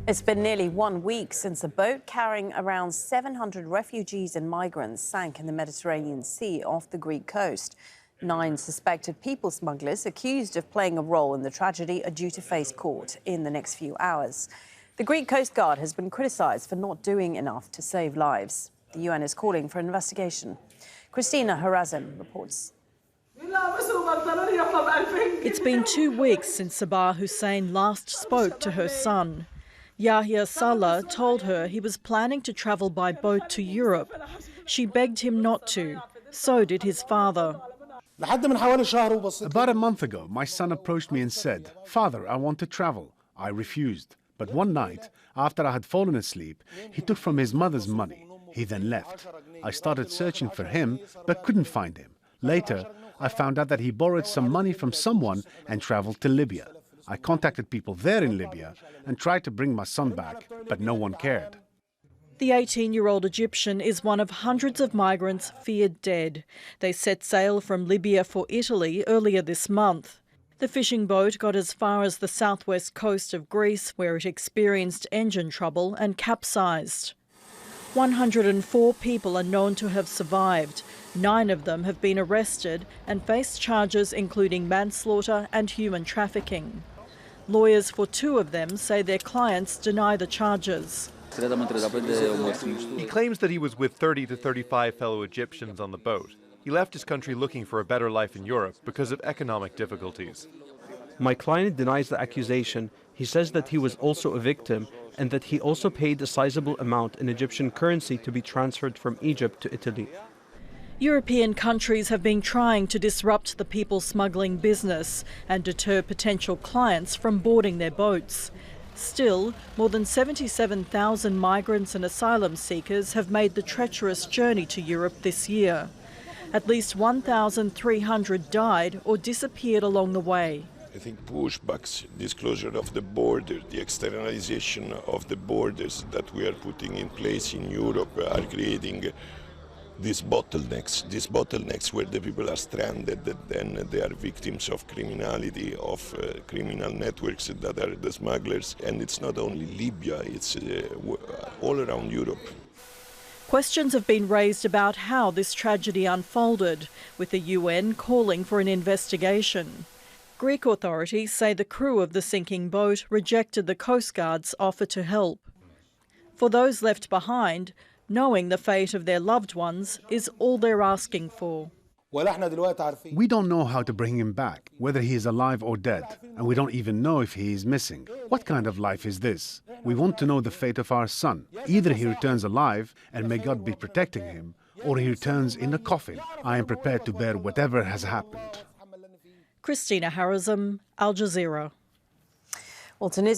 It's been nearly 1 week since a boat carrying around 700 refugees and migrants sank in the Mediterranean Sea off the Greek coast. 9 suspected people smugglers accused of playing a role in the tragedy are due to face court in the next few hours. The Greek Coast Guard has been criticised for not doing enough to save lives. The UN is calling for an investigation. Christina Harazem reports. It's been 2 weeks since Sabah Hussein last spoke to her son. Yahya Salah told her he was planning to travel by boat to Europe. She begged him not to. So did his father. About a month ago, my son approached me and said, "Father, I want to travel." I refused. But one night, after I had fallen asleep, he took from his mother's money. He then left. I started searching for him, but couldn't find him. Later, I found out that he borrowed some money from someone and traveled to Libya. I contacted people there in Libya and tried to bring my son back, but no one cared. The 18-year-old Egyptian is one of hundreds of migrants feared dead. They set sail from Libya for Italy earlier this month. The fishing boat got as far as the southwest coast of Greece, where it experienced engine trouble and capsized. 104 people are known to have survived. 9 of them have been arrested and face charges including manslaughter and human trafficking. Lawyers for 2 of them say their clients deny the charges. He claims that he was with 30 to 35 fellow Egyptians on the boat. He left his country looking for a better life in Europe because of economic difficulties. My client denies the accusation. He says that he was also a victim and that he also paid a sizable amount in Egyptian currency to be transferred from Egypt to Italy. European countries have been trying to disrupt the people smuggling business and deter potential clients from boarding their boats. Still, more than 77,000 migrants and asylum seekers have made the treacherous journey to Europe this year. At least 1,300 died or disappeared along the way. I think pushbacks, disclosure of the border, the externalization of the borders that we are putting in place in Europe are creating these bottlenecks where the people are stranded, then they are victims of criminality, of criminal networks that are the smugglers. And it's not only Libya, it's all around Europe. Questions have been raised about how this tragedy unfolded, with the UN calling for an investigation. Greek authorities say the crew of the sinking boat rejected the Coast Guard's offer to help. For those left behind, knowing the fate of their loved ones is all they're asking for. We don't know how to bring him back, whether he is alive or dead, and we don't even know if he is missing. What kind of life is this? We want to know the fate of our son. Either he returns alive, and may God be protecting him, or he returns in a coffin. I am prepared to bear whatever has happened. Christina Harazem, Aljazeera. Well, Tunisia